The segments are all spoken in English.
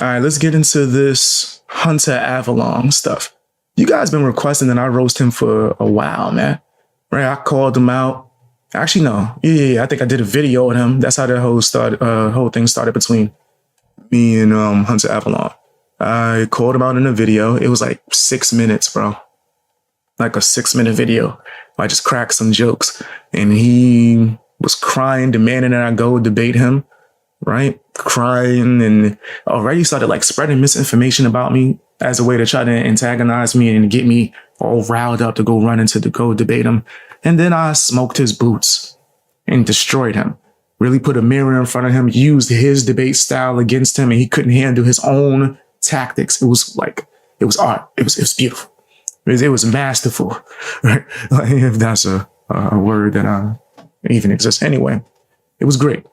All right, let's get into this Hunter Avallone stuff. You guys been requesting that I roast him for a while, man. Right? I called him out. Actually, no. Yeah. I think I did a video on him. That's how the whole thing started between me and Hunter Avallone. I called him out in a video. It was like 6 minutes, bro. Like a 6-minute video. I just cracked some jokes. And he was crying, demanding that I go debate him. Right? Crying, and already started like spreading misinformation about me as a way to try to antagonize me and get me all riled up to go run into the go debate him. And then I smoked his boots and destroyed him. Really put a mirror in front of him, used his debate style against him, and he couldn't handle his own tactics. It was art. It was beautiful. It was masterful, right? Like, if that's a word that even exists. Anyway, it was great.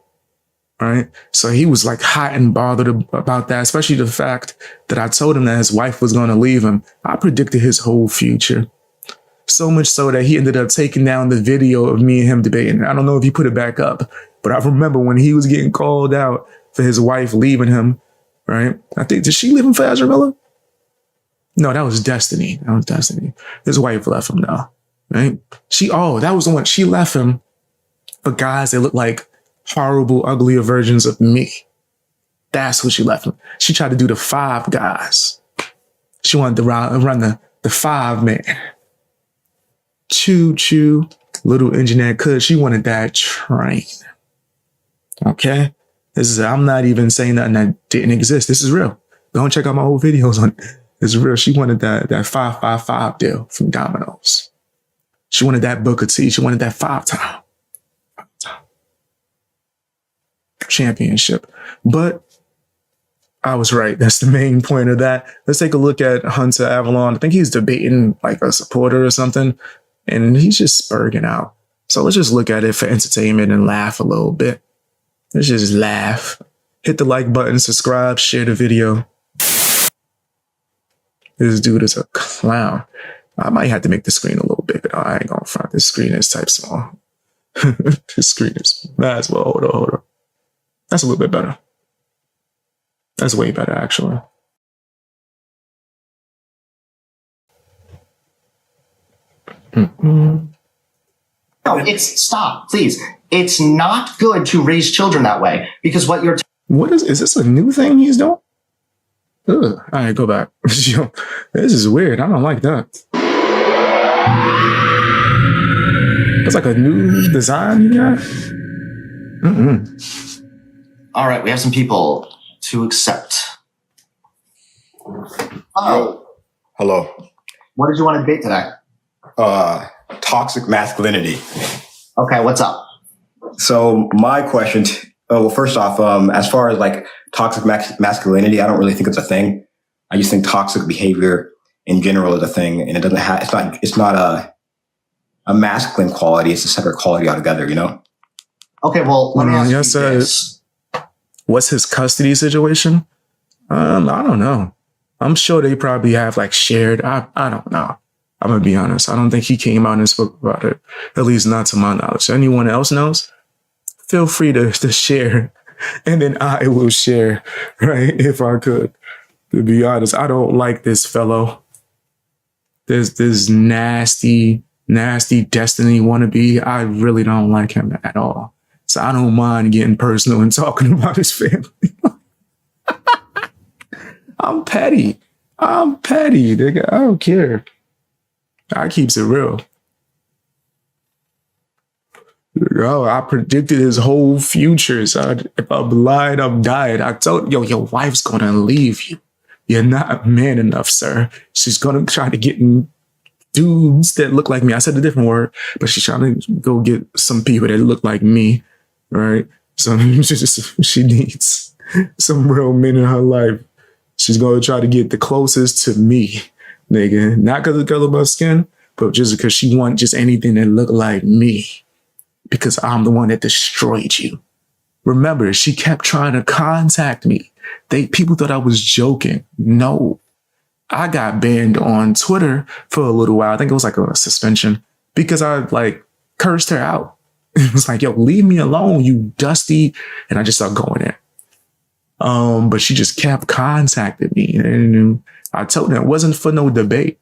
Right. So he was like hot and bothered about that, especially the fact that I told him that his wife was going to leave him. I predicted his whole future. So much so that he ended up taking down the video of me and him debating. I don't know if he put it back up, but I remember when he was getting called out for his wife leaving him. Right. I think, did she leave him for Ezra Miller? No, that was Destiny. His wife left him now. Right. That was the one. She left him for guys that look like horrible, uglier versions of me. That's what she left him. She tried to do the 5 guys. She wanted to run the 5 man. Choo, little engineer could. She wanted that train. Okay? I'm not even saying nothing that didn't exist. This is real. Go and check out my old videos on it. It's real. She wanted that 5-5-5 deal from Domino's. She wanted that Booker T. She wanted that 5-time championship. But I was right. That's the main point of that. Let's take a look at Hunter Avallone. I think he's debating like a supporter or something, and he's just spurging out. So let's just look at it for entertainment and laugh a little bit. Let's just laugh. Hit the like button, subscribe, share the video. This dude is a clown. I might have to make the screen a little bigger. I ain't gonna front. This screen is type small. This screen is might as well. Hold on. That's a little bit better. That's way better, actually. No, stop, please. It's not good to raise children that way, because what you're... Is this a new thing he's doing? Ugh. All right, go back. Yo, this is weird. I don't like that. It's like a new design you got. All right, we have some people to accept. Hello. Hello. What did you want to debate today? Toxic masculinity. Okay, what's up? So my question, well, first off, as far as like toxic masculinity, I don't really think it's a thing. I just think toxic behavior in general is a thing, and it doesn't have. It's not a masculine quality. It's a separate quality altogether. You know. Okay, well, let me ask you this. What's his custody situation? I don't know. I'm sure they probably have like shared. I don't know. I'm gonna be honest. I don't think he came out and spoke about it. At least not to my knowledge. Anyone else knows? Feel free to share, and then I will share, right? If I could. To be honest, I don't like this fellow. There's this nasty Destiny wannabe. I really don't like him at all. So I don't mind getting personal and talking about his family. I'm petty, nigga. I don't care. I keeps it real. Yo, I predicted his whole future. So if I'm lying, I'm dying. I told your wife's gonna leave you. You're not man enough, sir. She's gonna try to get dudes that look like me. I said a different word, but she's trying to go get some people that look like me, right? So she needs some real men in her life. She's gonna try to get the closest to me, nigga. Not because of the color of my skin, but just because she wants just anything that look like me. Because I'm the one that destroyed you. Remember, she kept trying to contact me. People thought I was joking. No. I got banned on Twitter for a little while. I think it was like a suspension because I like cursed her out. It was like, yo, leave me alone, you dusty. And I just started going in. But she just kept contacting me. And I told her it wasn't for no debate.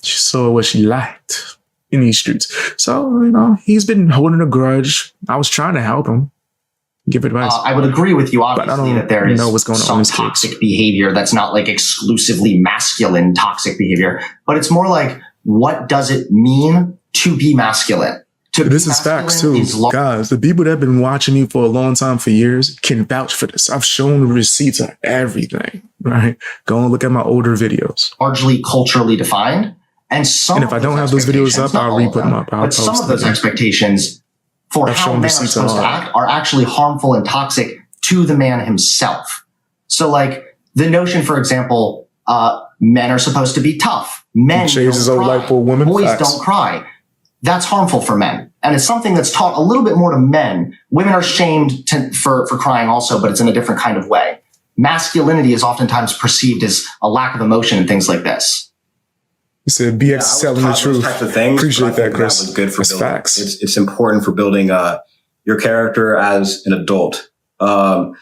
She saw what she liked in these streets. So, he's been holding a grudge. I was trying to help him, give advice. I would agree with you, obviously, that there is what's going some toxic behavior that's not like exclusively masculine toxic behavior, but it's more like, what does it mean to be masculine? This is facts too. Guys, the people that have been watching me for a long time, for years, can vouch for this. I've shown receipts of everything, right? Go and look at my older videos. Largely culturally defined. And if I don't have those videos up, I'll re-put them up. But some of those expectations for how men are supposed to act are actually harmful and toxic to the man himself. So like the notion, for example, men are supposed to be tough. Men don't cry. Boys don't cry. That's harmful for men. And it's something that's taught a little bit more to men. Women are shamed for crying also, but it's in a different kind of way. Masculinity is oftentimes perceived as a lack of emotion and things like this. You said BX telling the truth. Types of things, appreciate that, Chris. That was good for That's building. Facts. It's important for building your character as an adult. For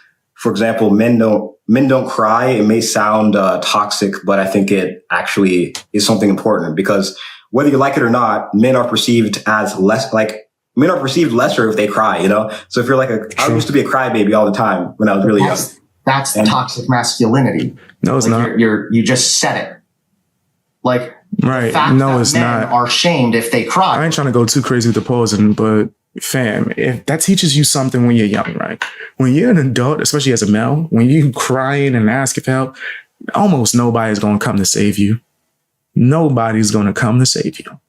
example, men don't cry. It may sound toxic, but I think it actually is something important because whether you like it or not, men are perceived as men are perceived lesser if they cry, So if you're like I used to be a crybaby all the time when I was really young. That's toxic masculinity. No, it's not. You just said it. Like, right. The fact No, that it's men not. are shamed if they cry. I ain't trying to go too crazy with the pausing, but fam, if that teaches you something when you're young, right? When you're an adult, especially as a male, when you crying and asking for help, almost nobody's going to come to save you. Nobody's going to come to save you.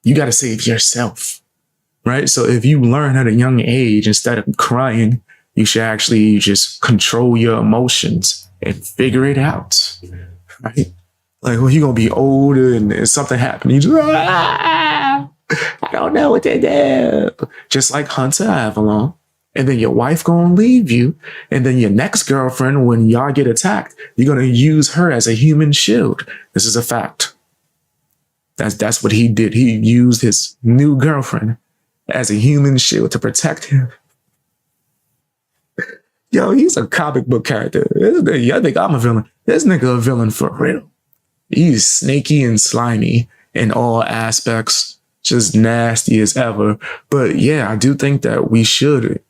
You got to save yourself, right? So if you learn at a young age, instead of crying, you should actually just control your emotions and figure it out, right? Like when you're going to be older and something happened, you just, I don't know what to do. Just like Hunter Avallone. And then your wife going to leave you. And then your next girlfriend, when y'all get attacked, you're going to use her as a human shield. This is a fact. That's what he did. He used his new girlfriend as a human shield to protect him. Yo, he's a comic book character. I think I'm a villain. This nigga a villain for real. He's snaky and slimy in all aspects, just nasty as ever. But yeah, I do think that we should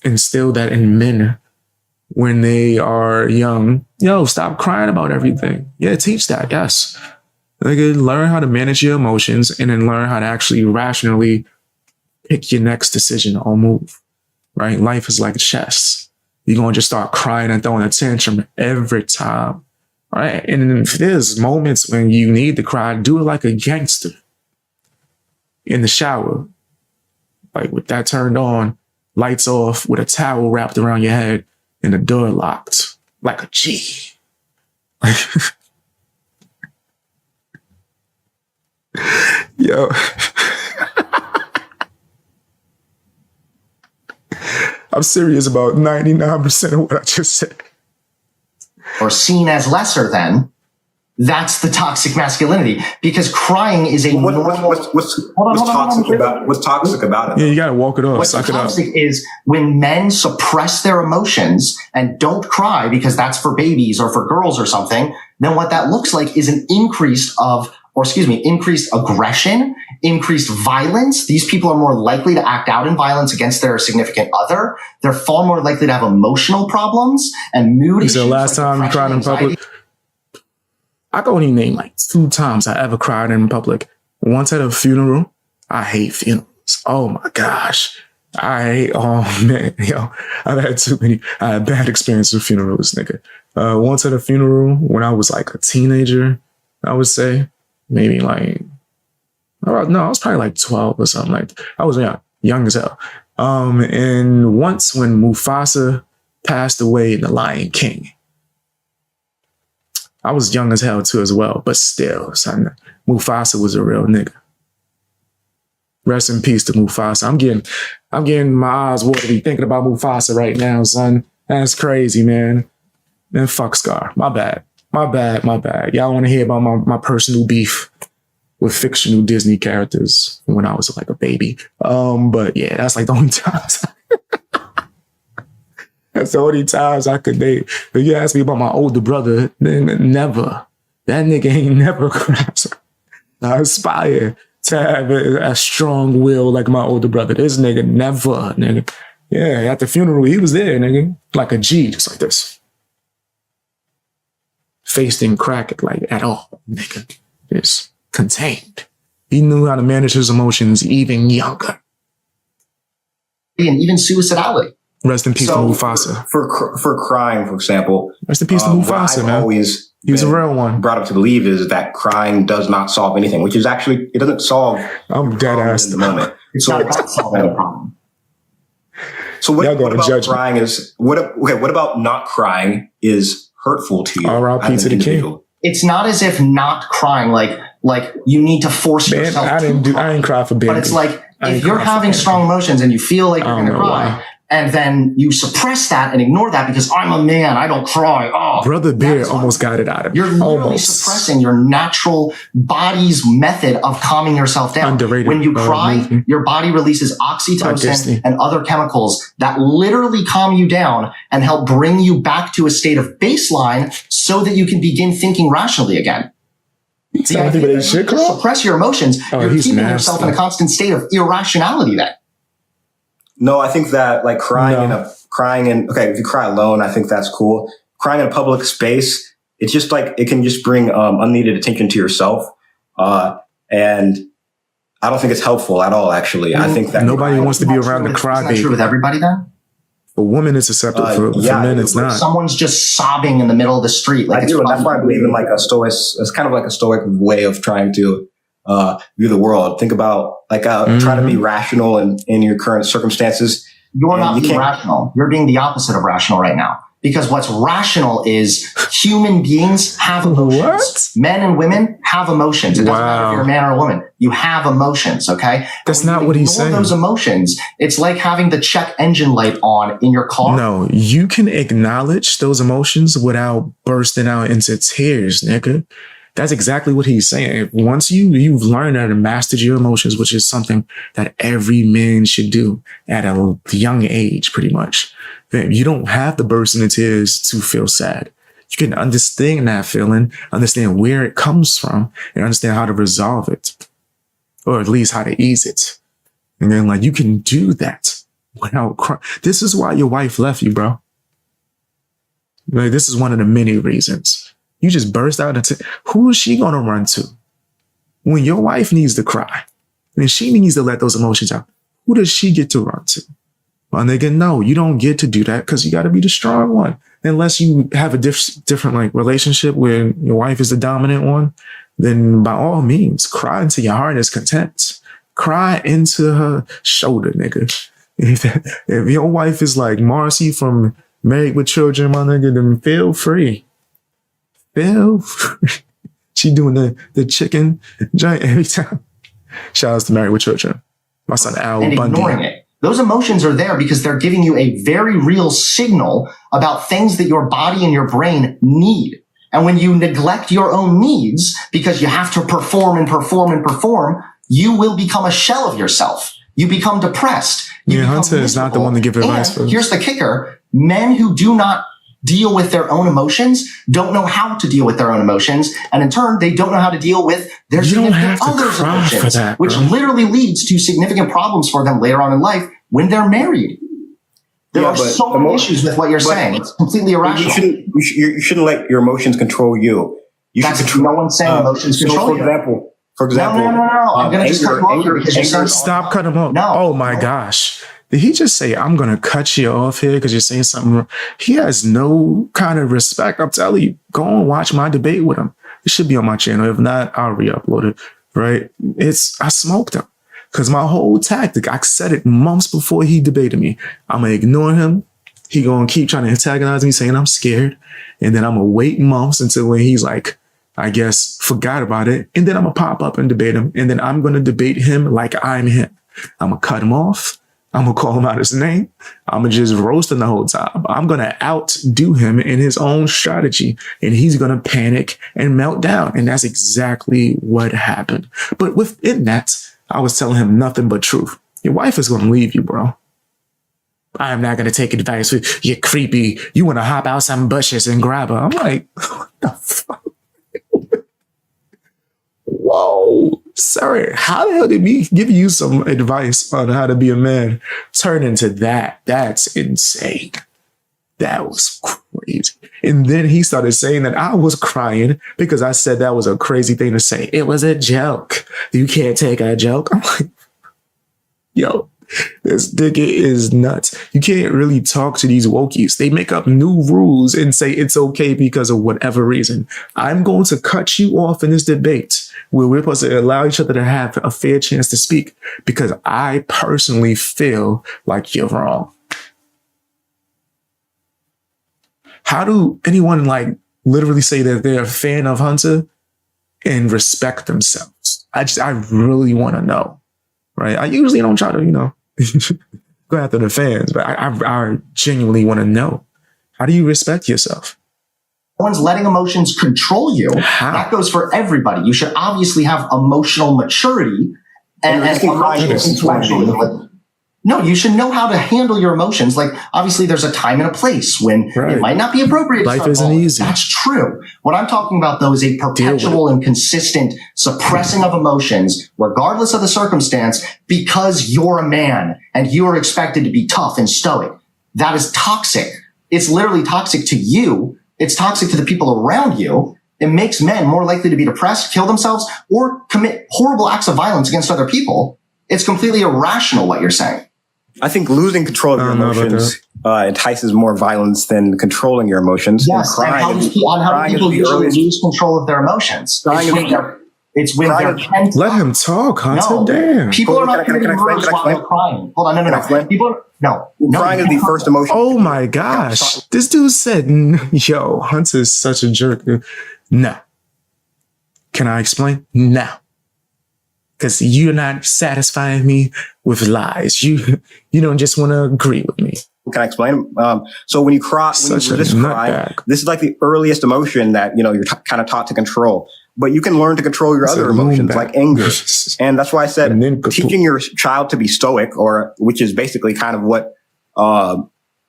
instill that in men when they are young. Yo, stop crying about everything. Yeah, teach that. Yes. Learn how to manage your emotions and then learn how to actually rationally pick your next decision or move, right? Life is like chess. You're going to just start crying and throwing a tantrum every time. Right. And if there's moments when you need to cry, do it like a gangster in the shower, like with that turned on, lights off, with a towel wrapped around your head and the door locked, like a G. Yo. I'm serious about 99% of what I just said. Or seen as lesser than, that's the toxic masculinity. Because crying is a what's toxic about it? Yeah, you gotta walk it off. What's toxic is when men suppress their emotions and don't cry because that's for babies or for girls or something. Then what that looks like is an increased aggression, increased violence. These people are more likely to act out in violence against their significant other. They're far more likely to have emotional problems and mood issues. The last time you cried in public? I can only name 2 times I ever cried in public. Once at a funeral. I hate funerals. Oh my gosh. Oh man, yo, I've had too many. I had bad experiences with funerals, nigga. Once at a funeral when I was like a teenager, I would say. Maybe I was probably 12 or something. I was young as hell. And once when Mufasa passed away in The Lion King, I was young as hell too as well, but still, son, Mufasa was a real nigga. Rest in peace to Mufasa. I'm getting my eyes watery thinking about Mufasa right now, son. That's crazy, man. Man, fuck Scar. My bad. Y'all want to hear about my personal beef with fictional Disney characters when I was a baby. But yeah, that's the only time. That's the only times I could date. If you ask me about my older brother, then never. That nigga ain't never cried. I aspire to have a strong will like my older brother. This nigga never, nigga. Yeah, at the funeral, he was there, nigga. Like a G, just like this. Face didn't crack it like at all, nigga. Just contained. He knew how to manage his emotions even younger. And even suicidality. Rest in peace to Mufasa. For crying, for example. Rest in peace to Mufasa, man. He was a real one. Brought up to believe is that crying does not solve anything, which is actually, it doesn't solve. I'm dead ass in the moment. It's not about solving a problem. So what about crying is, what about not crying is hurtful to you? R.I.P. to the king. It's not as if not crying, like you need to force yourself. I didn't cry for Bambi. But it's like, if you're having strong emotions and you feel like you're going to cry, and then you suppress that and ignore that because I'm a man, I don't cry. Oh, Brother Bear almost got it out of me. You're literally suppressing your natural body's method of calming yourself down. Underrated. When you cry, your body releases oxytocin and other chemicals that literally calm you down and help bring you back to a state of baseline so that you can begin thinking rationally again. Suppress your emotions. You're keeping yourself in a constant state of irrationality then. No, I think that like crying if you cry alone, I think that's cool. Crying in a public space, it's just like, it can just bring unneeded attention to yourself. And I don't think it's helpful at all, actually. I think that nobody wants to be around the cry baby. Is that true with everybody then? For women, it's acceptable. For men, it's not. Someone's just sobbing in the middle of the street. Like I do, and that's why I believe in like a stoic. It's kind of like a stoic way of trying to view the world. Think about like trying to be rational in your current circumstances. You're not being rational. You're being the opposite of rational right now. Because what's rational is human beings have emotions. What? Men and women have emotions. It doesn't matter if you're a man or a woman. You have emotions, okay? That's not what he's saying. Those emotions, it's like having the check engine light on in your car. No, you can acknowledge those emotions without bursting out into tears, nigga. That's exactly what he's saying. Once you've learned how to master your emotions, which is something that every man should do at a young age, pretty much, then you don't have to burst into tears to feel sad. You can understand that feeling, understand where it comes from, and understand how to resolve it, or at least how to ease it. And then, like, you can do that without crying. This is why your wife left you, bro. Like, this is one of the many reasons. You just burst out into, who is she going to run to? When your wife needs to cry, then she needs to let those emotions out. Who does she get to run to? Well, nigga, no, you don't get to do that because you got to be the strong one. Unless you have a different like relationship where your wife is the dominant one, then by all means, cry into your heart is content. Cry into her shoulder, nigga. If your wife is like Marcy from Married with Children, my nigga, then feel free. Feel free. She doing the chicken giant every time. Shout out to Married with Children. My son Al and Bundy. Ignoring it. Those emotions are there because they're giving you a very real signal about things that your body and your brain need. And when you neglect your own needs because you have to perform and perform and perform, you will become a shell of yourself. You become depressed. Hunter is not the one to give advice for. Here's the kicker. Men who do not deal with their own emotions don't know how to deal with their own emotions. And in turn, they don't know how to deal with their significant other's emotions, which literally leads to significant problems for them later on in life when they're married. There are so many issues with what you're saying. It's completely irrational. You shouldn't let your emotions control you. No one's saying emotions control you. For example. No. I'm going to just cut him off here because you're saying. Stop cutting him off. No. Oh my gosh. Did he just say, I'm going to cut you off here because you're saying something wrong? He has no kind of respect. I'm telling you, go and watch my debate with him. It should be on my channel. If not, I'll re-upload it, right? I smoked him because my whole tactic, I said it months before he debated me. I'm going to ignore him. He going to keep trying to antagonize me saying I'm scared. And then I'm going to wait months until when he's like, I guess, forgot about it. And then I'm going to pop up and debate him. And then I'm going to debate him like I'm him. I'm going to cut him off. I'm going to call him out his name. I'm going to just roast him the whole time. I'm going to outdo him in his own strategy. And he's going to panic and melt down. And that's exactly what happened. But within that, I was telling him nothing but truth. Your wife is going to leave you, bro. I'm not going to take advice. You're creepy. You want to hop out some bushes and grab her. I'm like, what the fuck? Whoa, sir, how the hell did me give you some advice on how to be a man turn into that? That's insane. That was crazy. And then he started saying that I was crying because I said that was a crazy thing to say. It was a joke. You can't take a joke. I'm like, yo, this nigga is nuts. You can't really talk to these wokies. They make up new rules and say it's okay because of whatever reason. I'm going to cut you off in this debate where we're supposed to allow each other to have a fair chance to speak because I personally feel like you're wrong. How do anyone like literally say that they're a fan of Hunter and respect themselves? I really want to know, right? I usually don't try to, go after the fans, but I genuinely want to know. How do you respect yourself? No one's letting emotions control you. How? That goes for everybody. You should obviously have emotional maturity and intellectual. No, you should know how to handle your emotions. Like, obviously, there's a time and a place when it might not be appropriate. Life isn't easy. That's true. What I'm talking about, though, is a perpetual and consistent suppressing of emotions, regardless of the circumstance, because you're a man and you are expected to be tough and stoic. That is toxic. It's literally toxic to you. It's toxic to the people around you. It makes men more likely to be depressed, kill themselves, or commit horrible acts of violence against other people. It's completely irrational what you're saying. I think losing control of your emotions entices more violence than controlling your emotions. Yes, and how do people usually lose control of their emotions? It's when they're tense. Let him talk, Hunter. No, damn. People are not committing murders while they're crying. Hold on, no. People are, no. Crying is the first emotion. Oh my gosh. This dude said, yo, Hunter's such a jerk. No. Can I explain? No. Because you're not satisfying me with lies. You don't just want to agree with me. Can I explain? So when you cry, when you just cry, this is like the earliest emotion that, you're kind of taught to control. But you can learn to control your other emotions like anger. And that's why I said teaching your child to be stoic, which is basically kind of what I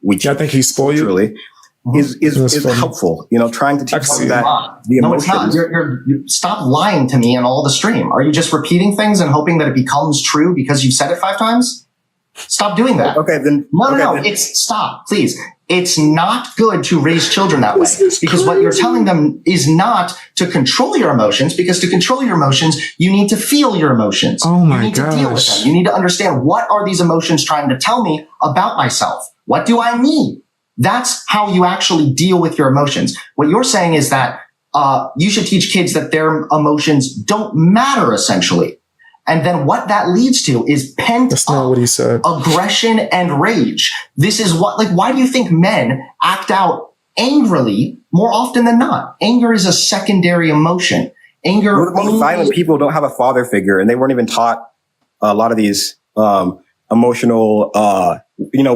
think he spoiled you. Is helpful, trying to teach them that the emotions. No, it's not. You stop lying to me and all the stream. Are you just repeating things and hoping that it becomes true because you've said it 5 times? Stop doing that. Okay, then. No. Stop, please. It's not good to raise children that way because what you're telling them is not to control your emotions, because to control your emotions, you need to feel your emotions. Oh my gosh. You need to deal with them. You need to understand, what are these emotions trying to tell me about myself? What do I need? That's how you actually deal with your emotions. What you're saying is that you should teach kids that their emotions don't matter, essentially. And then what that leads to is pent up aggression and rage. This is why do you think men act out angrily more often than not? Anger is a secondary emotion. Most violent people don't have a father figure, and they weren't even taught a lot of these emotional,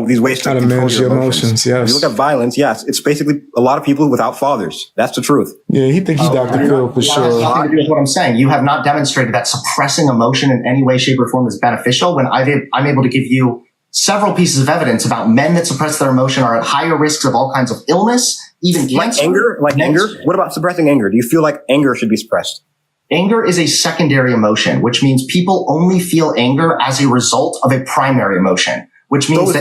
these ways to manage your emotions. Yes. If you look at violence, yes, it's basically a lot of people without fathers. That's the truth. Yeah, he thinks he's Dr. Phil for sure. That's nothing to do with what I'm saying. You have not demonstrated that suppressing emotion in any way, shape, or form is beneficial. When I'm able to give you several pieces of evidence about men that suppress their emotion are at higher risks of all kinds of illness, even cancer. Like anger? What about suppressing anger? Do you feel like anger should be suppressed? Anger is a secondary emotion, which means people only feel anger as a result of a primary emotion, which means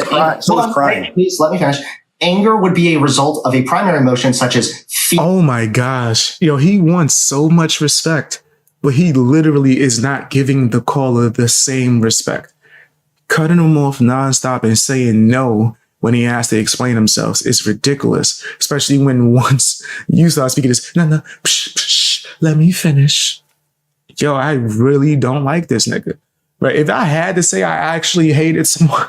crying. Please let me finish. Anger would be a result of a primary emotion such as fear. Oh my gosh. He wants so much respect, but he literally is not giving the caller the same respect. Cutting him off nonstop and saying no when he has to explain himself is ridiculous, especially when once you start speaking this, no, let me finish. Yo, I really don't like this nigga. Right? If I had to say I actually hated someone,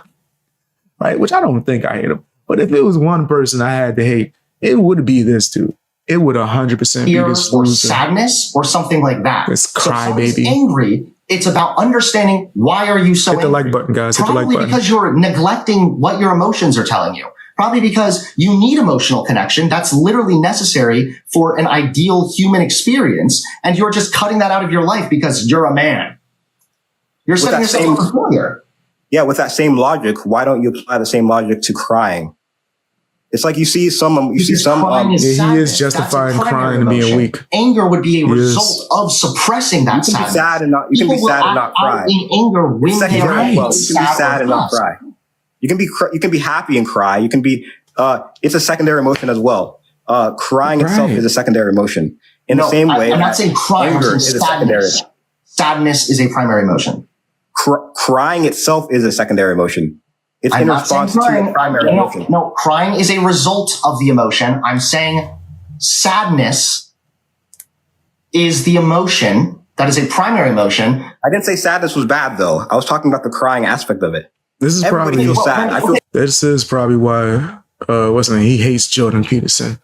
right, which I don't think I hate him, but if it was one person I had to hate, it would be this dude. It would 100% be this loser. Or sadness or something like that. It's crybaby. Angry. It's about understanding, why are you so angry? Hit the like button, guys. Hit the like button. Probably because you're neglecting what your emotions are telling you. Probably because you need emotional connection. That's literally necessary for an ideal human experience. And you're just cutting that out of your life because you're a man. You're setting yourself up for failure. Yeah, with that same logic, why don't you apply the same logic to crying? It's like you see some. He is justifying crying and being weak. Anger would be a result of suppressing that sadness. You can be sad and not cry. In anger, when they are you can be sad and not cry. You can be happy and cry. You can be. It's a secondary emotion as well. Crying itself is a secondary emotion. In the same way, I'm not saying crying. Anger is a secondary. Sadness is a primary emotion. Crying itself is a secondary emotion. It's in response to a primary emotion. No, crying is a result of the emotion. I'm saying sadness is the emotion that is a primary emotion. I didn't say sadness was bad, though. I was talking about the crying aspect of it. This is Everybody feels sad. This is probably why what's his name? He hates Jordan Peterson.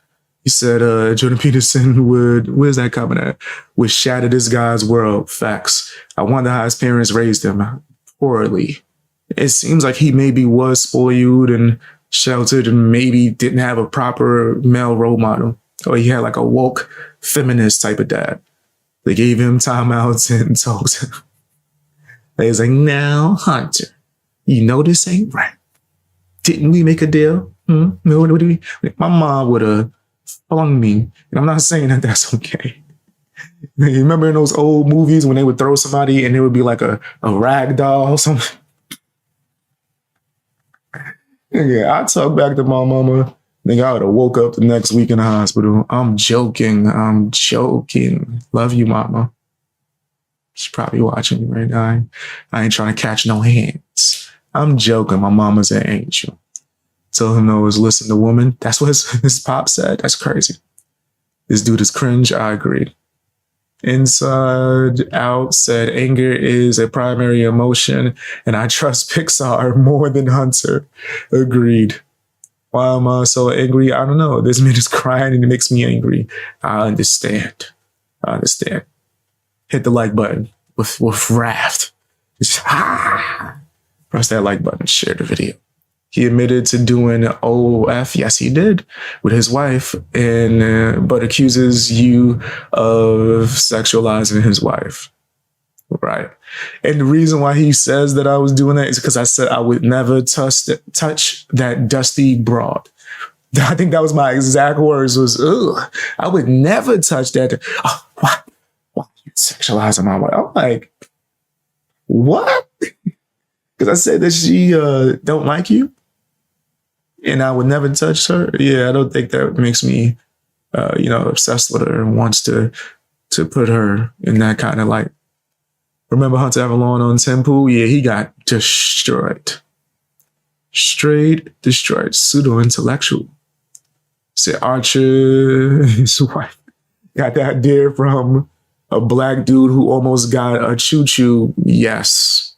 He said Jordan Peterson where's that coming at? Would shatter this guy's world. Facts. I wonder how his parents raised him. Poorly. It seems like he maybe was spoiled and sheltered and maybe didn't have a proper male role model. Or he had like a woke feminist type of dad. They gave him timeouts and told him. They was like, now, Hunter, you know this ain't right. Didn't we make a deal? No, what do we? My mom would have flung me. And I'm not saying that that's okay. You remember in those old movies when they would throw somebody and it would be like a rag doll or something? Yeah, I talked back to my mama. Nigga, I would have woke up the next week in the hospital. I'm joking. Love you, mama. She's probably watching me right now. I ain't trying to catch no hands. I'm joking. My mama's an angel. Tell him no is listen to woman. That's what his pop said. That's crazy. This dude is cringe. I agree. Inside Out said anger is a primary emotion and I trust Pixar more than Hunter. Agreed. Why am I so angry? I don't know. This man is crying and it makes me angry. I understand. Hit the like button with wrath. Just press that like button. Share the video. He admitted to doing OF, yes, he did, with his wife, and but accuses you of sexualizing his wife. Right. And the reason why he says that I was doing that is because I said I would never touch that dusty broad. I think that was my exact words was, ugh, I would never touch that. Oh, why are you sexualizing my wife? I'm like, what? Because I said that she don't like you. And I would never touch her. Yeah, I don't think that makes me, obsessed with her and wants to put her in that kind of light. Remember Hunter Avallone on Temple? Yeah, he got destroyed. Straight destroyed. Pseudo-intellectual. Said Archer, his wife, got that idea from a black dude who almost got a choo-choo. Yes.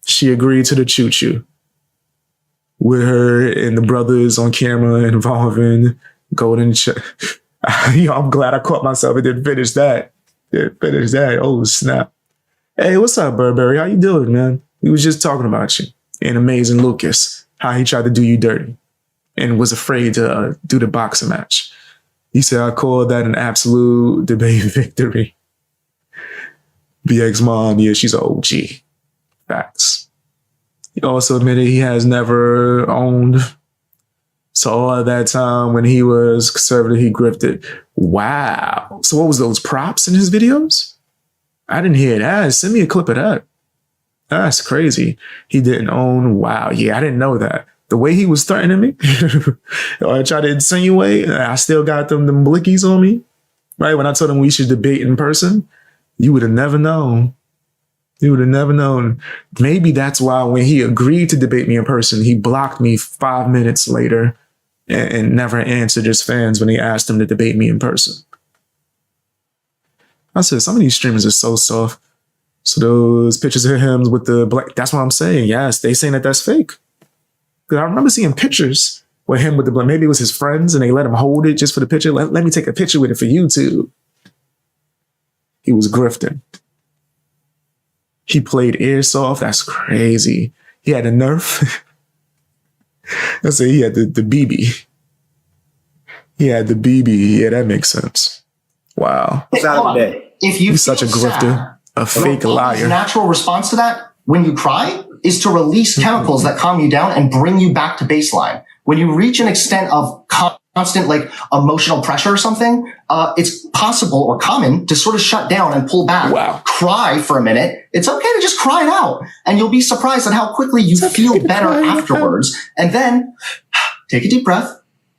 She agreed to the choo-choo. With her and the brothers on camera involving Golden I'm glad I caught myself and didn't finish that. Oh, snap. Hey, what's up, Burberry? How you doing, man? We was just talking about you. And Amazing Lucas, how he tried to do you dirty and was afraid to do the boxing match. He said, I call that an absolute debate victory. BX mom, yeah, she's an OG. Facts. He also admitted he has never owned. So all of that time when he was conservative, he grifted. Wow. So what was those props in his videos? I didn't hear that. Send me a clip of that. That's crazy. He didn't own. Wow. Yeah, I didn't know that. The way he was threatening me, or I tried to insinuate, I still got them blickies on me. Right? When I told him we should debate in person, you would have never known. You would have never known. Maybe that's why when he agreed to debate me in person, he blocked me 5 minutes later and never answered his fans when they asked him to debate me in person. I said, some of these streamers are so soft. So those pictures of him with the black, that's what I'm saying. Yes, they saying that that's fake. Because I remember seeing pictures with him with the black, maybe it was his friends and they let him hold it just for the picture. Let me take a picture with it for YouTube. He was grifting. He played airsoft. That's crazy. He had a Nerf. I say he had the BB. He had the BB. Yeah, that makes sense. Wow. If He's such a grifter, a fake liar. Natural response to that when you cry, is to release chemicals that calm you down and bring you back to baseline. When you reach an extent of constant like emotional pressure or something, it's possible or common to sort of shut down and pull back, cry for a minute. It's okay to just cry it out, and you'll be surprised at how quickly you feel better afterwards. And then take a deep breath,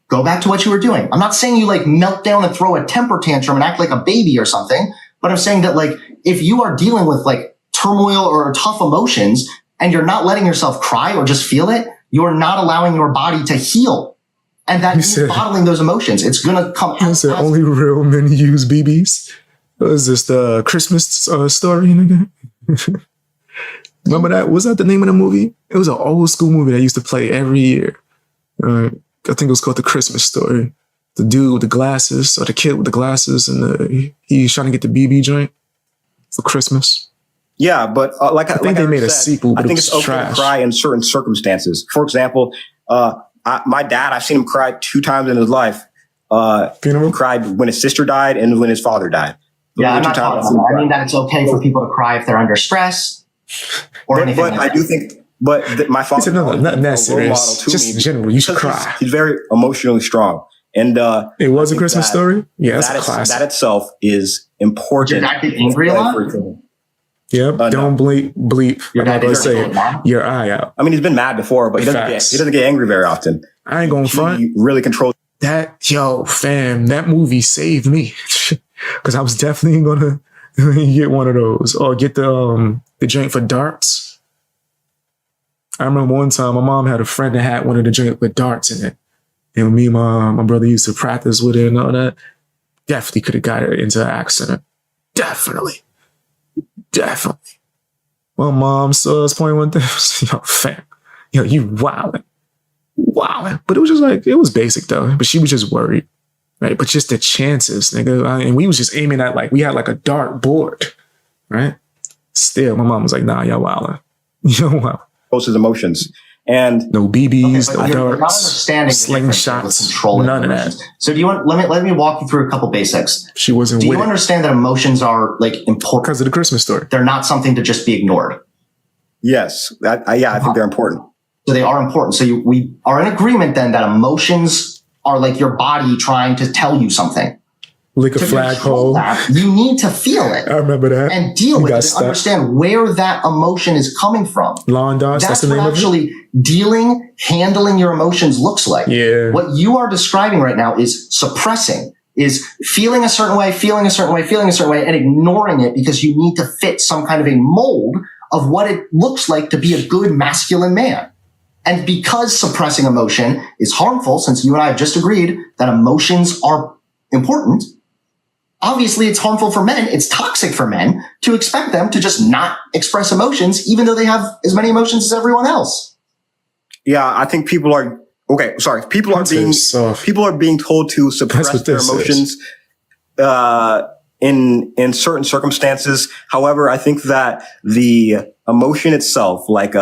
go back to what you were doing. I'm not saying you like melt down and throw a temper tantrum and act like a baby or something, but I'm saying that like if you are dealing with like turmoil or tough emotions and you're not letting yourself cry or just feel it, you're not allowing your body to heal. And that means bottling those emotions. It's going to come out. You said only real men use BBs? What is this, the Christmas story? Remember that? Was that the name of the movie? It was an old school movie that used to play every year. I think it was called The Christmas Story. The dude with the glasses, or the kid with the glasses, and he's trying to get the BB joint for Christmas. Yeah, but I think they made a sequel, but I think it's okay to cry in certain circumstances. For example, my dad, I've seen him cry 2 times in his life. He cried when his sister died and when his father died. Yeah, I'm not talking about that. I mean that it's okay for people to cry if they're under stress or anything. But I do think, my father, nothing that serious. Just in general, you should cry. He's very emotionally strong. And it was a Christmas story? Yeah, that's a classic. That itself is important. Did your dad get angry a lot? Yep, don't bleep. Your dad didn't say your eye out. I mean, he's been mad before, but he doesn't get angry very often. I ain't gonna front. He really controls that. Yo, fam, that movie saved me because I was definitely gonna get one of those or get the drink for darts. I remember one time my mom had a friend that had one of the drink with darts in it, and me and my brother used to practice with it and all that. Definitely could have got it into an accident. Definitely. My mom saw us playing one thing. Yo, fam. Yo, you wildin'. But it was just like, it was basic though. But she was just worried. Right? But just the chances, nigga. And we was just aiming at like, we had like a dart board. Right? Still, my mom was like, nah, y'all wildin'. Yo, wow. His emotions. And no BBs, okay, no darts, slingshots, none of that. So do you want, let me walk you through a couple basics. She wasn't Do you understand that emotions are like important? Because of the Christmas story. They're not something to just be ignored. Yes. I think they're important. So they are important. So we are in agreement then that emotions are like your body trying to tell you something. Lick a flagpole. You need to feel it. I remember that. And deal with it and understand where that emotion is coming from. Lawn darts, that's the name of it? Actually handling your emotions looks like. Yeah. What you are describing right now is suppressing, is feeling a certain way, and ignoring it because you need to fit some kind of a mold of what it looks like to be a good masculine man. And because suppressing emotion is harmful, since you and I have just agreed that emotions are important, obviously it's harmful for men. It's toxic for men to expect them to just not express emotions, even though they have as many emotions as everyone else. Yeah, I think people are People are being told to suppress their emotions in certain circumstances. However, I think that the emotion itself, like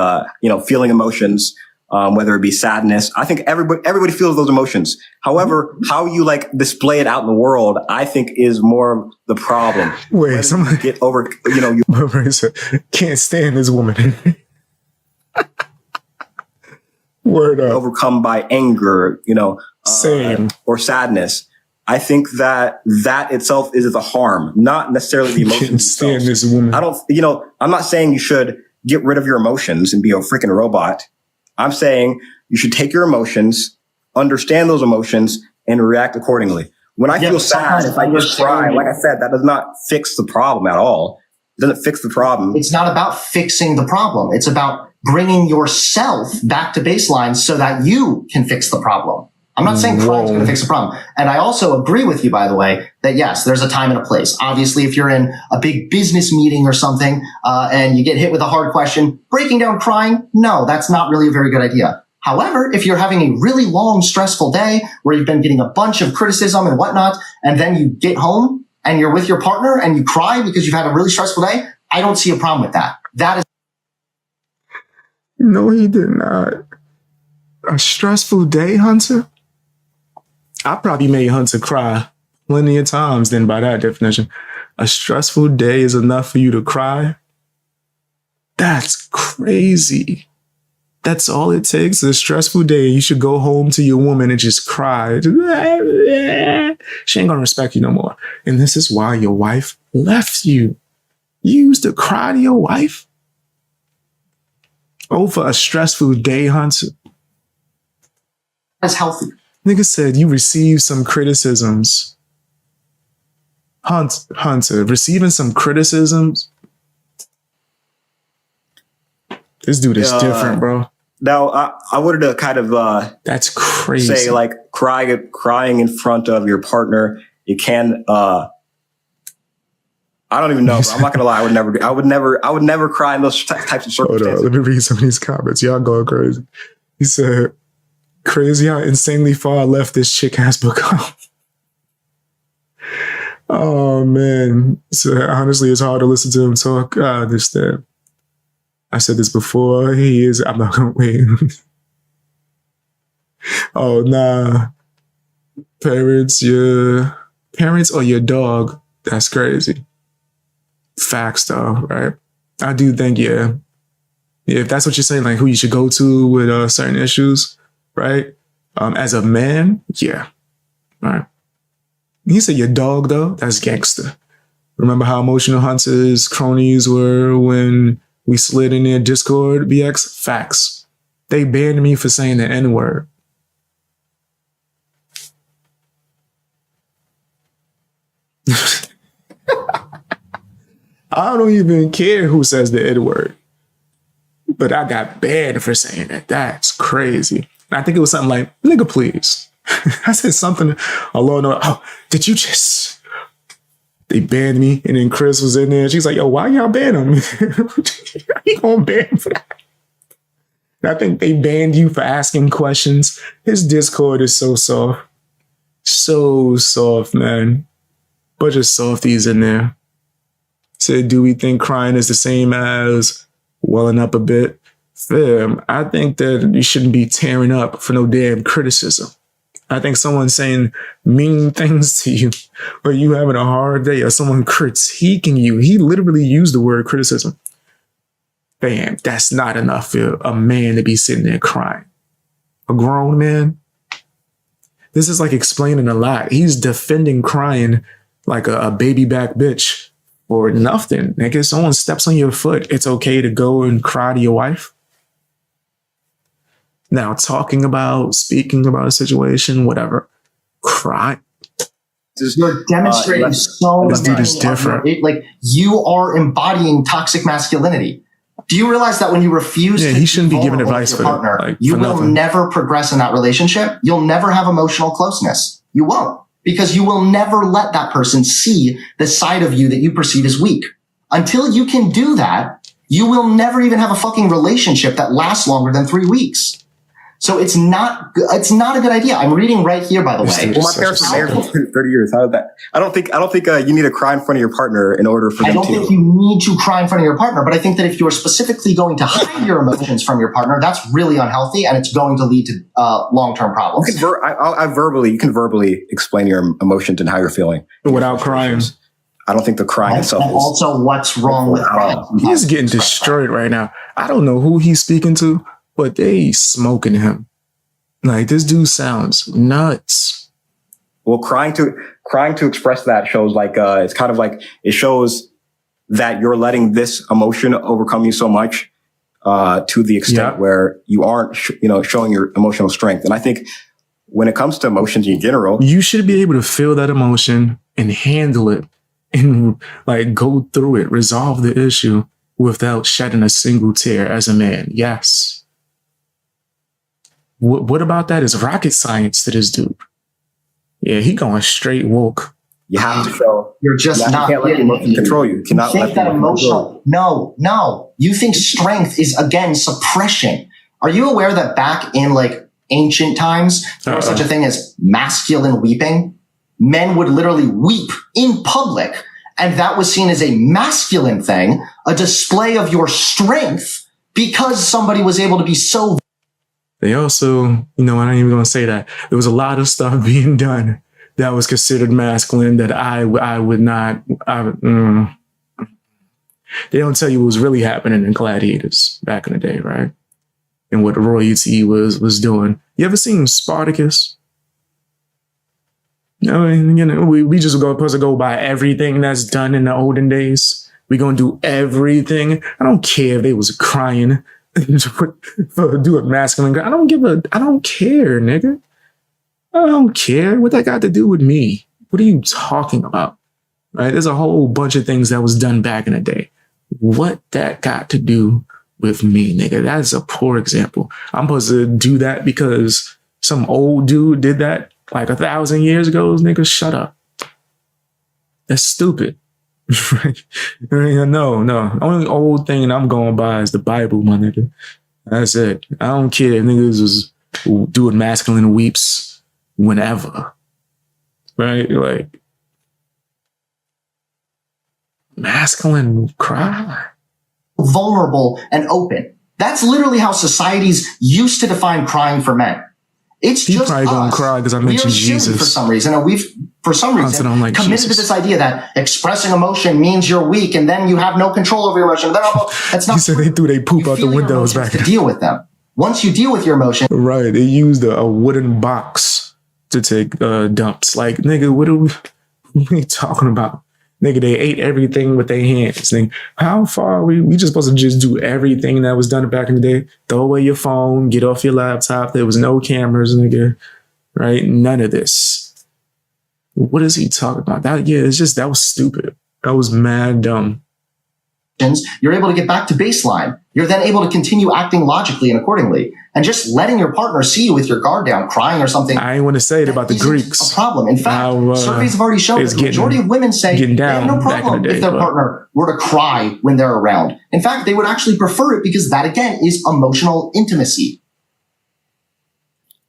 feeling emotions, whether it be sadness, I think everybody feels those emotions. However, how you like display it out in the world, I think is more the problem. Wait, somebody get over, you can't stand this woman. Word up. Overcome by anger, same, or sadness. I think that itself is the harm, not necessarily the emotions. Can't stand this woman. I'm not saying you should get rid of your emotions and be a freaking robot. I'm saying you should take your emotions, understand those emotions, and react accordingly. When I feel sad, if I just cry, like I said, that does not fix the problem at all. It doesn't fix the problem. It's not about fixing the problem. It's about bringing yourself back to baseline so that you can fix the problem. I'm not saying crying is going to fix the problem. And I also agree with you, by the way, that yes, there's a time and a place. Obviously, if you're in a big business meeting or something, and you get hit with a hard question, breaking down crying, no, that's not really a very good idea. However, if you're having a really long, stressful day where you've been getting a bunch of criticism and whatnot, and then you get home and you're with your partner and you cry because you've had a really stressful day, I don't see a problem with that. That is. No, he did not. A stressful day, Hunter? I probably made Hunter cry plenty of times then by that definition. A stressful day is enough for you to cry? That's crazy. That's all it takes. A stressful day. You should go home to your woman and just cry. She ain't gonna respect you no more. And this is why your wife left you. You used to cry to your wife over a stressful day, Hunter. That's healthy. Nigga said you received some criticisms. Hunter, receiving some criticisms. This dude is different, bro. Now, I wanted to kind of that's crazy. Say like crying in front of your partner. You can. I don't even know. Bro. I'm not gonna lie. I would never cry in those types of circumstances. Hold on, let me read some of these comments. Y'all going crazy. He said, "Crazy how insanely far left this chick has become." Oh man. So honestly, it's hard to listen to him talk. I understand. I said this before. I'm not gonna wait. Oh nah. Parents or your dog. That's crazy. Facts though, right? I do think, yeah, if that's what you're saying, like who you should go to with certain issues, right? As a man, yeah. All right. He said your dog though, that's gangster. Remember how emotional Hunter's cronies were when we slid in their Discord, BX? Facts. They banned me for saying the N-word. I don't even care who says the N-word. But I got banned for saying that. That's crazy. And I think it was something like, nigga, please. I said something along the, oh, did you just... They banned me, and then Chris was in there, and she's like, yo, why y'all ban him? You gonna ban him for that? And I think they banned you for asking questions. His Discord is so soft. So soft, man. Bunch of softies in there. Said, do we think crying is the same as welling up a bit? Fam, I think that you shouldn't be tearing up for no damn criticism. I think someone saying mean things to you, or you having a hard day, or someone critiquing you, he literally used the word criticism. Bam, that's not enough for a man to be sitting there crying. A grown man. This is like explaining a lot. He's defending crying like a baby back bitch or nothing. Nigga, someone steps on your foot, it's okay to go and cry to your wife. Now, speaking about a situation, whatever, cry. You're demonstrating so much. This dude is different. Like, you are embodying toxic masculinity. Do you realize that when you refuse to he shouldn't be giving advice for your partner, like, you will never progress in that relationship? You'll never have emotional closeness. You won't. Because you will never let that person see the side of you that you perceive as weak. Until you can do that, you will never even have a fucking relationship that lasts longer than 3 weeks. So it's not a good idea. I'm reading right here, by the way. Well, my parents were married for 30 years. How did that? I don't think you need to cry in front of your partner in order for them to. I don't think you need to cry in front of your partner, but I think that if you're specifically going to hide your emotions from your partner, that's really unhealthy, and it's going to lead to long-term problems. You can verbally explain your emotions and how you're feeling without crying. I don't think the crying itself is. Also, what's wrong with crying? He's getting destroyed right now. I don't know who he's speaking to, but they smoking him. Like, this dude sounds nuts. Well, crying to express that shows like it's kind of like it shows that you're letting this emotion overcome you so much to the extent where you aren't showing your emotional strength. And I think when it comes to emotions in general, you should be able to feel that emotion and handle it and like go through it, resolve the issue without shedding a single tear as a man. Yes. What about that is rocket science to this dude. Yeah, he going straight woke. You have to show. You're just not can't let emotion control you. You cannot think that emotional. No. You think strength is, again, suppression. Are you aware that back in like ancient times, there was such a thing as masculine weeping? Men would literally weep in public, and that was seen as a masculine thing, a display of your strength, because somebody was able to be so. They also, I'm not even going to say that. There was a lot of stuff being done that was considered masculine that I would not. They don't tell you what was really happening in Gladiators back in the day, right? And what royalty was doing. You ever seen Spartacus? No, we just supposed to go by everything that's done in the olden days. We gonna do everything. I don't care if they was crying for doing masculine. I don't care, nigga. I don't care what that got to do with me. What are you talking about? Right? There's a whole bunch of things that was done back in the day. What that got to do with me, nigga? That's a poor example. I'm supposed to do that because some old dude did that like 1,000 years ago. Nigga, shut up. That's stupid. No. Only old thing I'm going by is the Bible, my nigga. That's it. I don't care if niggas was doing masculine weeps whenever. Right? Like, masculine cry. Vulnerable and open. That's literally how societies used to define crying for men. It's just probably gonna cry because I mentioned Jesus for some reason, and we've committed Jesus. to this idea that expressing emotion means you're weak, and then you have no control over your emotion. That's not. You said they threw their poop out the windows back to deal with them. Once you deal with your emotion, right? They used a wooden box to take dumps. Like, nigga, what are we talking about? Nigga, they ate everything with their hands. Nigga, how far are we? We just supposed to just do everything that was done back in the day. Throw away your phone, get off your laptop. There was no cameras, nigga. Right? None of this. What is he talking about? That was stupid. That was mad dumb. You're able to get back to baseline. You're then able to continue acting logically and accordingly. And just letting your partner see you with your guard down, crying or something. I ain't want to say it about the Greeks. A problem. In fact, surveys have already shown that the majority of women say they have no problem if their partner were to cry when they're around. In fact, they would actually prefer it because that, again, is emotional intimacy.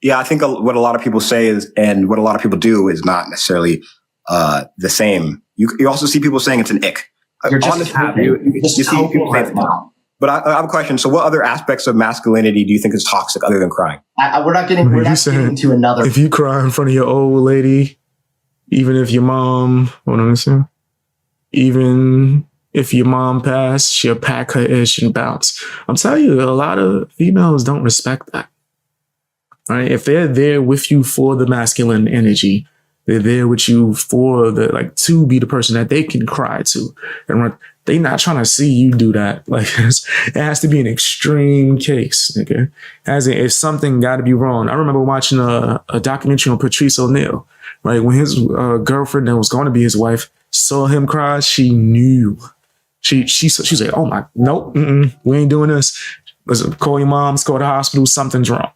Yeah, I think what a lot of people say is, and what a lot of people do is not necessarily the same. You also see people saying it's an ick. You're just coping right now. But I have a question. So what other aspects of masculinity do you think is toxic other than crying? We're not getting into another. If you cry in front of your old lady, even if your mom, even if your mom passed, she'll pack her ish and bounce. I'm telling you, a lot of females don't respect that. Right? If they're there with you for the masculine energy, they're there with you for to be the person that they can cry to. And they not trying to see you do that. Like, it has to be an extreme case, nigga. If something got to be wrong. I remember watching a documentary on Patrice O'Neal, right? When his girlfriend that was going to be his wife saw him cry, she knew. She was like, oh my, nope, we ain't doing this. Listen, call your moms, go to the hospital, something's wrong,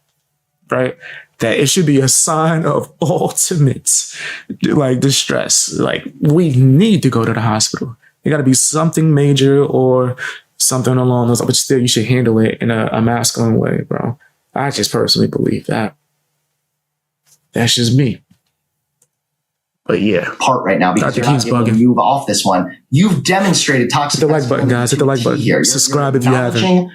right? That it should be a sign of ultimate, distress. Like, we need to go to the hospital. It got to be something major or something along those lines, but still you should handle it in a masculine way, bro. I just personally believe that. That's just me. But yeah. Part right now because you're not able to move off this one. You've demonstrated toxic. Hit the like button, guys. Hit the like button. Here. Subscribe if you haven't.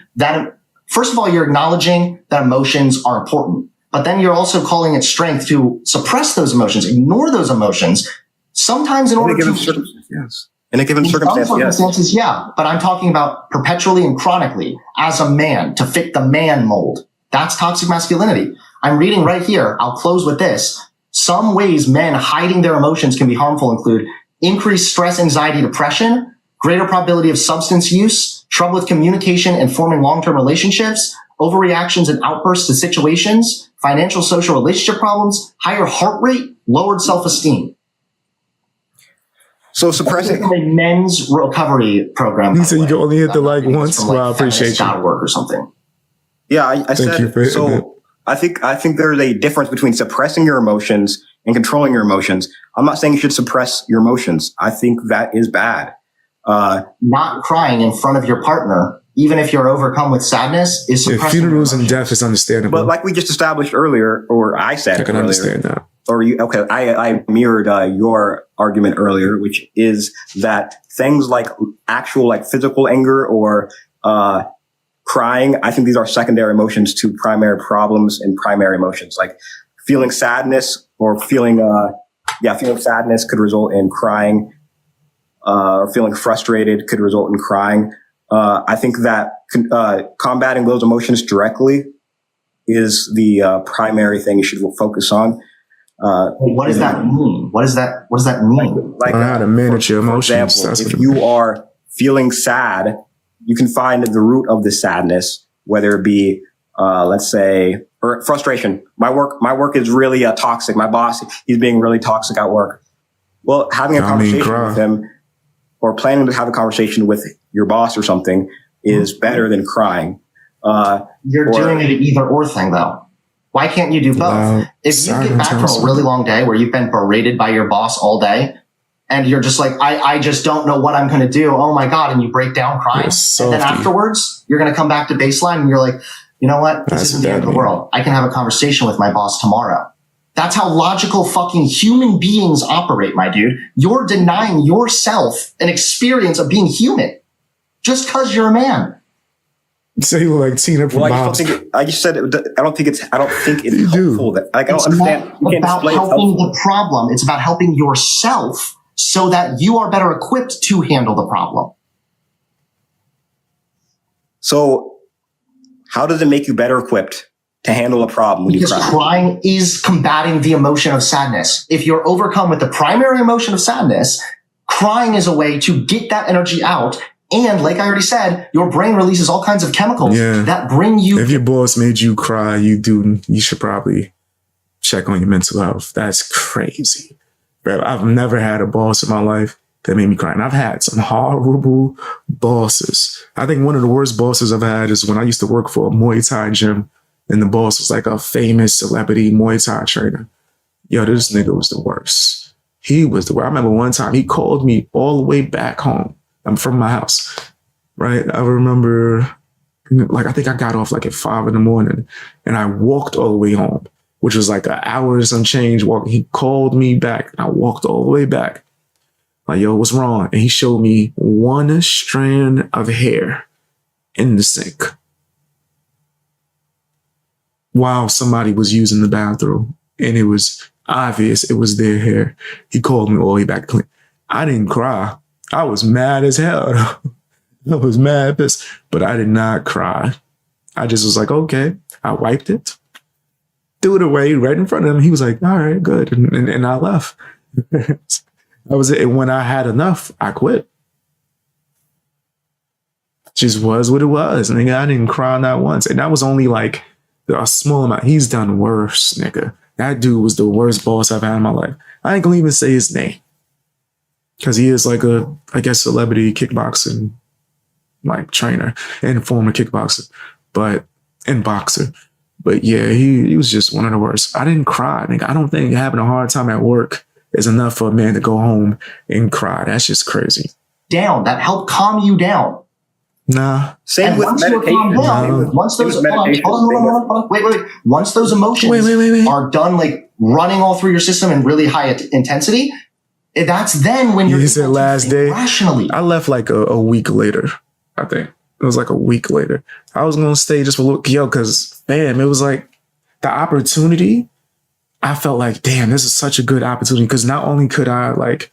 First of all, you're acknowledging that emotions are important, but then you're also calling it strength to suppress those emotions, ignore those emotions, sometimes in order to. Yes. In a given circumstance, yeah. But I'm talking about perpetually and chronically as a man to fit the man mold. That's toxic masculinity. I'm reading right here. I'll close with this. Some ways men hiding their emotions can be harmful include increased stress, anxiety, depression, greater probability of substance use, trouble with communication and forming long-term relationships, overreactions and outbursts to situations, financial social relationship problems, higher heart rate, lowered self-esteem. So suppressing a men's recovery program. You said you can only hit the like once. Well, I appreciate you. .org or something. Yeah, I said so. I think there's a difference between suppressing your emotions and controlling your emotions. I'm not saying you should suppress your emotions. I think that is bad. Not crying in front of your partner, even if you're overcome with sadness, is suppressing. Funerals and death is understandable. But like we just established earlier, or I said, I can understand that. Or you, okay, I mirrored your argument earlier, which is that things like actual physical anger or crying, I think these are secondary emotions to primary problems and primary emotions. Like feeling sadness or feeling sadness could result in crying. or feeling frustrated could result in crying. I think that combating those emotions directly is the primary thing you should focus on. What does that mean? What does that mean? Like how to manage your emotions. For example, if you are feeling sad, you can find the root of the sadness, whether it be, let's say, or frustration. My work is really toxic. My boss, he's being really toxic at work. Well, having a conversation with him or planning to have a conversation with your boss or something is better than crying. You're doing it an either or thing though. Why can't you do both? If you get back from a really long day where you've been berated by your boss all day and you're just like, I just don't know what I'm going to do. Oh my God. And you break down crying. And then afterwards you're going to come back to baseline and you're like, you know what? This isn't the end of the world. I can have a conversation with my boss tomorrow. That's how logical fucking human beings operate, my dude. You're denying yourself an experience of being human just because you're a man. So you look like Tina from Bob's. I just said I don't think it's helpful. That I don't understand. It's about helping the problem. It's about helping yourself so that you are better equipped to handle the problem. So, how does it make you better equipped to handle a problem when you cry? Because crying is combating the emotion of sadness. If you're overcome with the primary emotion of sadness, crying is a way to get that energy out. And like I already said, your brain releases all kinds of chemicals that bring you. If your boss made you cry, you should probably check on your mental health. That's crazy. Bro, I've never had a boss in my life that made me cry. And I've had some horrible bosses. I think one of the worst bosses I've had is when I used to work for a Muay Thai gym and the boss was like a famous celebrity Muay Thai trainer. Yo, this nigga was the worst. He was the worst. I remember one time he called me all the way back home. I'm from my house, right? I remember, like, I think I got off like at 5 a.m. and I walked all the way home, which was like an hour and some change walking. He called me back and I walked all the way back. Like, yo, what's wrong? And he showed me one strand of hair in the sink while somebody was using the bathroom. And it was obvious it was their hair. He called me all the way back clean. I didn't cry. I was mad as hell. I was mad pissed, but I did not cry. I just was like, okay. I wiped it, threw it away right in front of him. He was like, all right, good. And I left. That was it. And when I had enough, I quit. Just was what it was. Nigga, I didn't cry not once. And that was only like a small amount. He's done worse, nigga. That dude was the worst boss I've had in my life. I ain't gonna even say his name. Because he is like a, I guess, celebrity kickboxing like trainer and former kickboxer, and boxer. But yeah, he was just one of the worst. I didn't cry. I don't think having a hard time at work is enough for a man to go home and cry. That's just crazy. That helped calm you down. Nah. Same with meditation. Once those emotions are done, like running all through your system in really high intensity, that's then when you're. He said last day. Rationally. I left like a week later. I think it was like a week later. I was gonna stay just for a little, because damn, it was like the opportunity. I felt like, damn, this is such a good opportunity, because not only could I like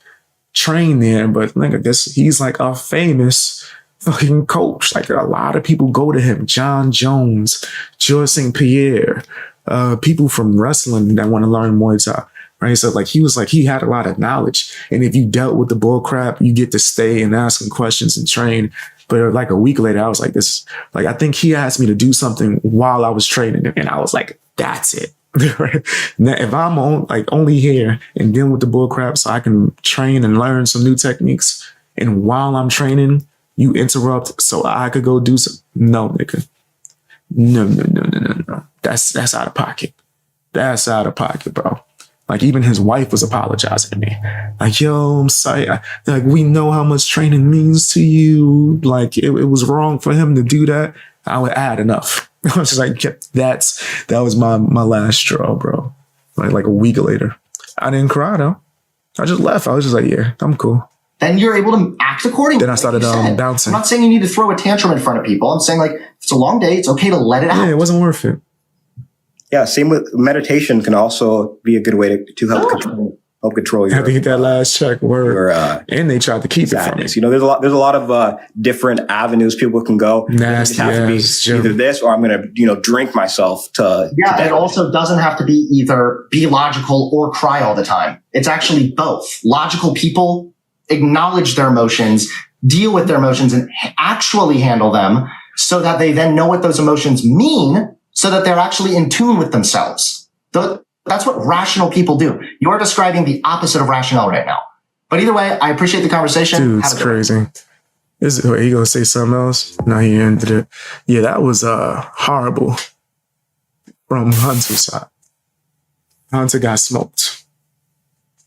train there, but like I guess he's like a famous fucking coach. Like a lot of people go to him. John Jones, George St. Pierre, people from wrestling that want to learn Muay Thai. Right. So like he had a lot of knowledge. And if you dealt with the bull crap, you get to stay and ask him questions and train. But like a week later, I was like, I think he asked me to do something while I was training. And I was like, that's it. Right? Now, if I'm only here and dealing with the bull crap so I can train and learn some new techniques, and while I'm training, you interrupt so I could go do some. No, nigga. No. That's out of pocket. That's out of pocket, bro. Like even his wife was apologizing to me. Like, yo, I'm sorry. Like, we know how much training means to you. Like it was wrong for him to do that. I would add enough. I was just like, that was my last straw, bro. Like a week later. I didn't cry though. I just left. I was just like, yeah, I'm cool. Then you're able to act accordingly. Then I started bouncing. I'm not saying you need to throw a tantrum in front of people. I'm saying like, if it's a long day, it's okay to let it out. Yeah, it wasn't worth it. Yeah, same with meditation can also be a good way to help control help control Had to get that last check. Word. And they tried to keep sadness. it from me. There's a lot of different avenues people can go. Nasty. It has to be either this or I'm going to, drink myself to. Yeah, to it also doesn't have to be either be logical or cry all the time. It's actually both. Logical people acknowledge their emotions, deal with their emotions, and actually handle them so that they then know what those emotions mean, so that they're actually in tune with themselves. That's what rational people do. You're describing the opposite of rationale right now. But either way, I appreciate the conversation. Dude, it's crazy. He gonna say something else? No, he ended it. Yeah, that was horrible from Hunter's side. Hunter got smoked.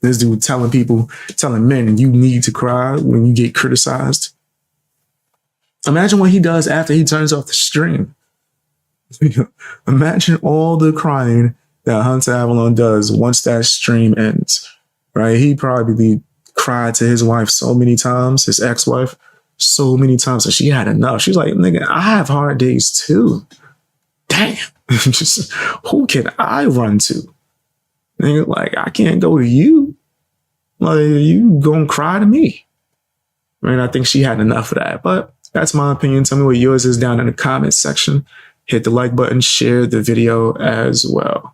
This dude telling men you need to cry when you get criticized. Imagine what he does after he turns off the stream. Imagine all the crying that Hunter Avallone does once that stream ends, right? He probably cried to his wife so many times, his ex-wife, so many times that she had enough. She's like, nigga, I have hard days too. Damn. Just, who can I run to? Nigga, like, I can't go to you. Like, you gonna cry to me. I I think she had enough of that, but that's my opinion. Tell me what yours is down in the comments section. Hit the like button, share the video as well.